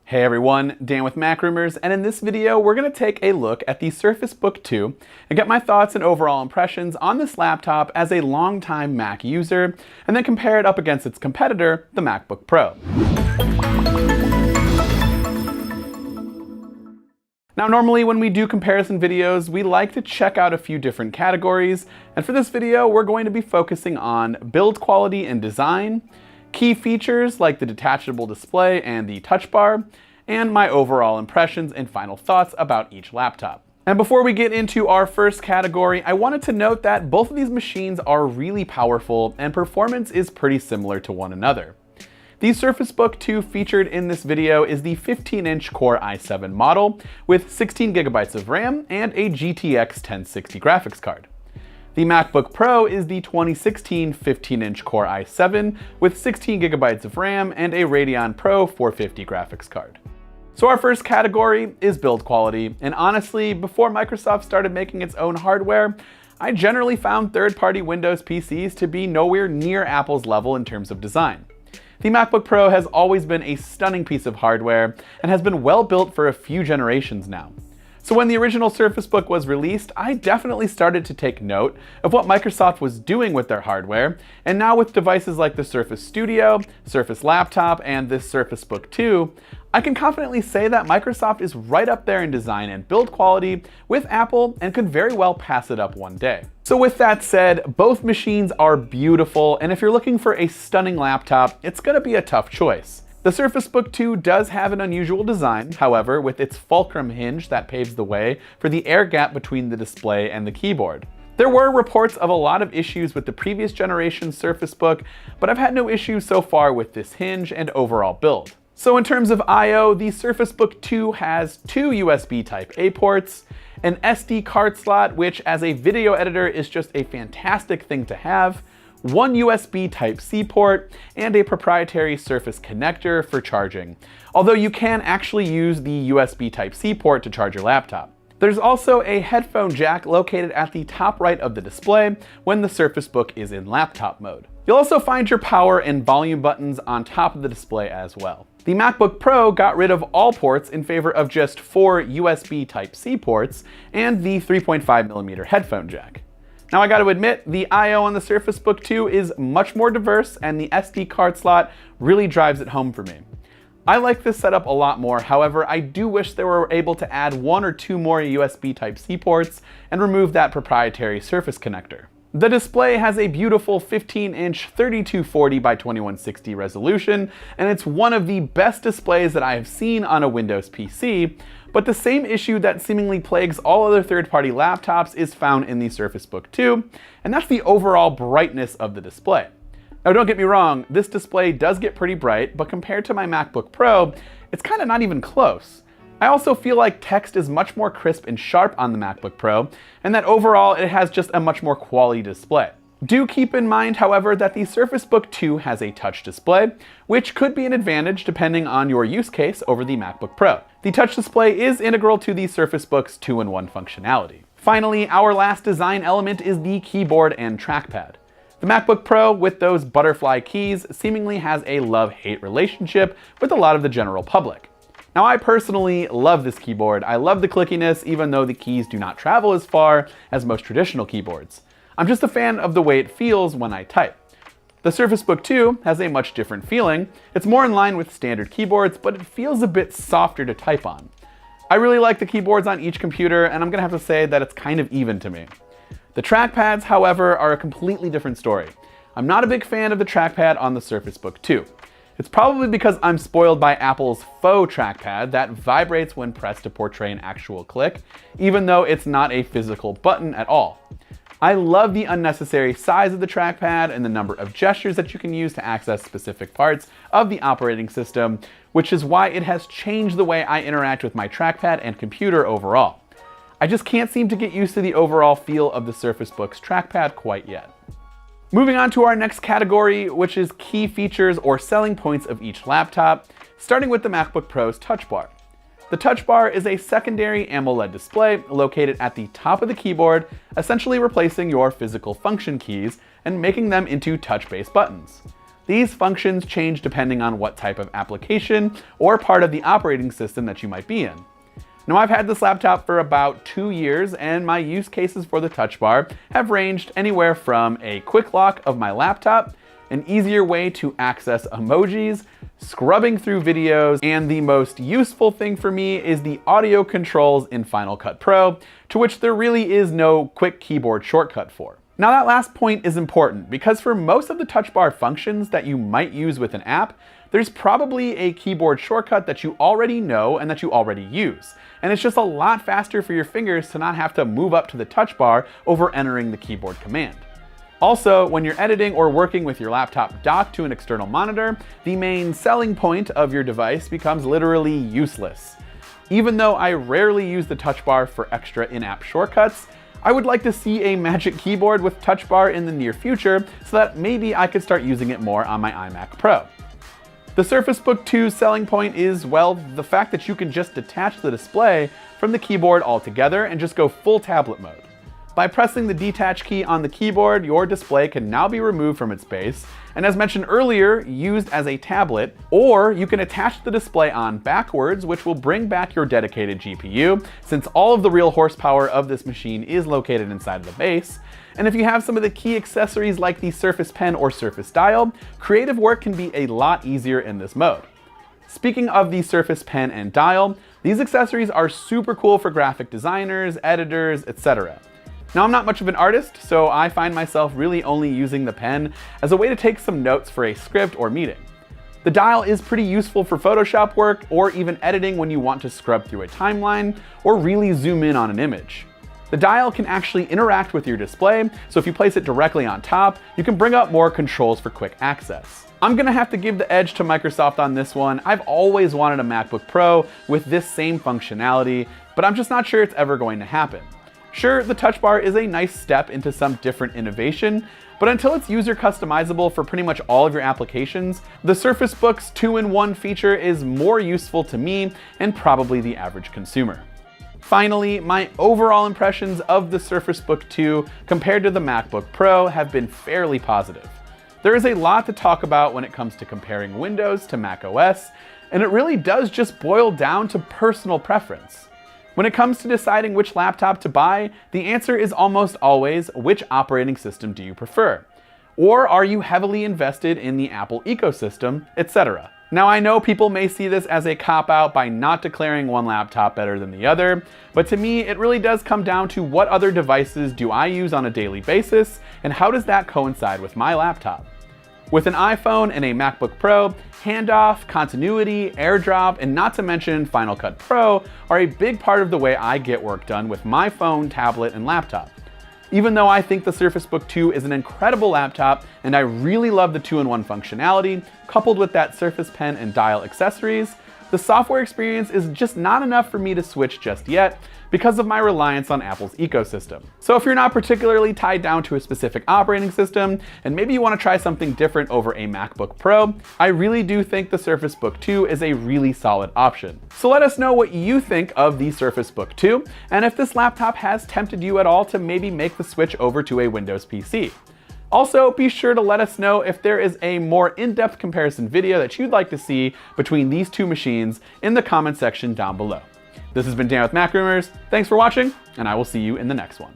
Hey everyone, Dan with Mac Rumors, and in this video we're going to take a look at the Surface Book 2 and get my thoughts and overall impressions on this laptop as a longtime Mac user, and then compare it up against its competitor, the MacBook Pro. Now normally when we do comparison videos, we like to check out a few different categories, and for this video we're going to be focusing on build quality and design, key features like the detachable display and the touch bar, and my overall impressions and final thoughts about each laptop. And before we get into our first category, I wanted to note that both of these machines are really powerful and performance is pretty similar to one another. The Surface Book 2 featured in this video is the 15-inch Core i7 model with 16 gigabytes of RAM and a GTX 1060 graphics card. The MacBook Pro is the 2016 15-inch Core i7 with 16 gigabytes of RAM and a Radeon Pro 450 graphics card. So our first category is build quality, and honestly, before Microsoft started making its own hardware, I generally found third-party Windows PCs to be nowhere near Apple's level in terms of design. The MacBook Pro has always been a stunning piece of hardware and has been well built for a few generations now. So when the original Surface Book was released, I definitely started to take note of what Microsoft was doing with their hardware, and now with devices like the Surface Studio, Surface Laptop, and this Surface Book 2, I can confidently say that Microsoft is right up there in design and build quality with Apple and could very well pass it up one day. So with that said, both machines are beautiful, and if you're looking for a stunning laptop, it's gonna be a tough choice. The Surface Book 2 does have an unusual design, however, with its fulcrum hinge that paves the way for the air gap between the display and the keyboard. There were reports of a lot of issues with the previous generation Surface Book, but I've had no issues so far with this hinge and overall build. So in terms of I/O, the Surface Book 2 has two USB Type-A ports, an SD card slot, which as a video editor is just a fantastic thing to have, one USB Type-C port, and a proprietary Surface connector for charging, although you can actually use the USB Type-C port to charge your laptop. There's also a headphone jack located at the top right of the display when the Surface Book is in laptop mode. You'll also find your power and volume buttons on top of the display as well. The MacBook Pro got rid of all ports in favor of just 4 USB Type-C ports and the 3.5mm headphone jack. Now I gotta admit, the I/O on the Surface Book 2 is much more diverse, and the SD card slot really drives it home for me. I like this setup a lot more, however, I do wish they were able to add 1 or 2 more USB Type-C ports and remove that proprietary Surface connector. The display has a beautiful 15-inch 3240 by 2160 resolution, and it's one of the best displays that I have seen on a Windows PC, but the same issue that seemingly plagues all other third-party laptops is found in the Surface Book 2, and that's the overall brightness of the display. Now don't get me wrong, this display does get pretty bright, but compared to my MacBook Pro, it's kind of not even close. I also feel like text is much more crisp and sharp on the MacBook Pro, and that overall it has just a much more quality display. Do keep in mind, however, that the Surface Book 2 has a touch display, which could be an advantage depending on your use case over the MacBook Pro. The touch display is integral to the Surface Book's 2-in-1 functionality. Finally, our last design element is the keyboard and trackpad. The MacBook Pro, with those butterfly keys, seemingly has a love-hate relationship with a lot of the general public. Now I personally love this keyboard. I love the clickiness, even though the keys do not travel as far as most traditional keyboards. I'm just a fan of the way it feels when I type. The Surface Book 2 has a much different feeling. It's more in line with standard keyboards, but it feels a bit softer to type on. I really like the keyboards on each computer, and I'm gonna have to say that it's kind of even to me. The trackpads, however, are a completely different story. I'm not a big fan of the trackpad on the Surface Book 2. It's probably because I'm spoiled by Apple's faux trackpad that vibrates when pressed to portray an actual click, even though it's not a physical button at all. I love the unnecessary size of the trackpad and the number of gestures that you can use to access specific parts of the operating system, which is why it has changed the way I interact with my trackpad and computer overall. I just can't seem to get used to the overall feel of the Surface Book's trackpad quite yet. Moving on to our next category, which is key features or selling points of each laptop, starting with the MacBook Pro's touch bar. The touch bar is a secondary AMOLED display located at the top of the keyboard, essentially replacing your physical function keys and making them into touch-based buttons. These functions change depending on what type of application or part of the operating system that you might be in. Now, I've had this laptop for about 2 years, and my use cases for the touch bar have ranged anywhere from a quick lock of my laptop, an easier way to access emojis, scrubbing through videos, and the most useful thing for me is the audio controls in Final Cut Pro, to which there really is no quick keyboard shortcut for. Now, that last point is important because for most of the touch bar functions that you might use with an app, there's probably a keyboard shortcut that you already know and that you already use. And it's just a lot faster for your fingers to not have to move up to the touch bar over entering the keyboard command. Also, when you're editing or working with your laptop docked to an external monitor, the main selling point of your device becomes literally useless. Even though I rarely use the touch bar for extra in-app shortcuts, I would like to see a magic keyboard with touch bar in the near future so that maybe I could start using it more on my iMac Pro. The Surface Book 2's selling point is, well, the fact that you can just detach the display from the keyboard altogether and just go full tablet mode. By pressing the detach key on the keyboard, your display can now be removed from its base, and as mentioned earlier, used as a tablet, or you can attach the display on backwards, which will bring back your dedicated GPU, since all of the real horsepower of this machine is located inside of the base. And if you have some of the key accessories like the Surface Pen or Surface Dial, creative work can be a lot easier in this mode. Speaking of the Surface Pen and Dial, these accessories are super cool for graphic designers, editors, etc. Now, I'm not much of an artist, so I find myself really only using the pen as a way to take some notes for a script or meeting. The dial is pretty useful for Photoshop work or even editing when you want to scrub through a timeline or really zoom in on an image. The dial can actually interact with your display, so if you place it directly on top, you can bring up more controls for quick access. I'm gonna have to give the edge to Microsoft on this one. I've always wanted a MacBook Pro with this same functionality, but I'm just not sure it's ever going to happen. Sure, the touch bar is a nice step into some different innovation, but until it's user customizable for pretty much all of your applications, the Surface Book's 2-in-1 feature is more useful to me and probably the average consumer. Finally, my overall impressions of the Surface Book 2 compared to the MacBook Pro have been fairly positive. There is a lot to talk about when it comes to comparing Windows to macOS, and it really does just boil down to personal preference. When it comes to deciding which laptop to buy, the answer is almost always, which operating system do you prefer? Or are you heavily invested in the Apple ecosystem, etc.? Now, I know people may see this as a cop-out by not declaring one laptop better than the other, but to me, it really does come down to what other devices do I use on a daily basis, and how does that coincide with my laptop? With an iPhone and a MacBook Pro, handoff, continuity, AirDrop, and not to mention Final Cut Pro are a big part of the way I get work done with my phone, tablet, and laptop. Even though I think the Surface Book 2 is an incredible laptop and I really love the 2-in-1 functionality, coupled with that Surface Pen and Dial accessories, the software experience is just not enough for me to switch just yet because of my reliance on Apple's ecosystem. So if you're not particularly tied down to a specific operating system, and maybe you want to try something different over a MacBook Pro, I really do think the Surface Book 2 is a really solid option. So let us know what you think of the Surface Book 2, and if this laptop has tempted you at all to maybe make the switch over to a Windows PC. Also, be sure to let us know if there is a more in-depth comparison video that you'd like to see between these two machines in the comment section down below. This has been Dan with Mac Rumors. Thanks for watching, and I will see you in the next one.